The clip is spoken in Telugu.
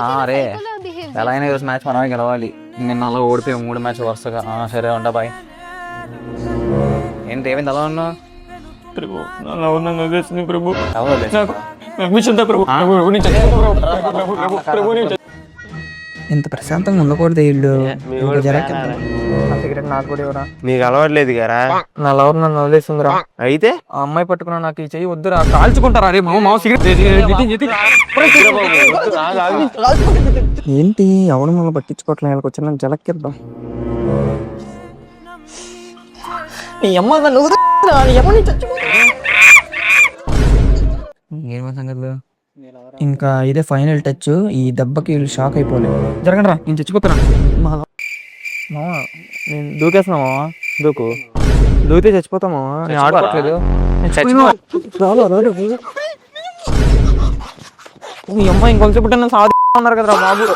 అరే ఎలా అయినా ఈరోజు మ్యాచ్ మనమే గెలవాలి. నిన్న అలా ఓడిపోయి 3 మ్యాచ్ వరుసగా. సరే ఉంటా బాయ్. ఏంటి ఏమైంది అలా ఉన్నావు? ఇంత ప్రశాంతంగా ఉండకూడదు వీళ్ళు. సిగరెట్ నాకు కూడా ఇవ్వరా? నీకు అలవాట్లేదు కదా. నా లవర్ నన్ను వదిలేస్తుందిరా. అయితే ఆ అమ్మాయి పట్టుకున్నా నాకు ఈ చెయ్యి వద్దురా, కాల్చుకుంటారా? అరే మామ సిగరెట్ ఏంటి ఎవడు మనం పట్టించుకోవట్లే. వాళ్ళకి వచ్చిన జలక్కిద్దాం. ఏమో సంగతులు. ఇంకా ఇదే ఫైనల్ టచ్. ఈ దెబ్బకి వీళ్ళు షాక్ అయిపోలే. జరగండి రా, నేను చచ్చిపోతారా. మామా నేను దూకేస్తున్నా మామా. దూకితే చచ్చిపోతా మామా. నేను ఆడుకోవట్లేదు. మీ అమ్మాయి ఇంకొంచెం సాధి ఉన్నారు కదరా బాబు.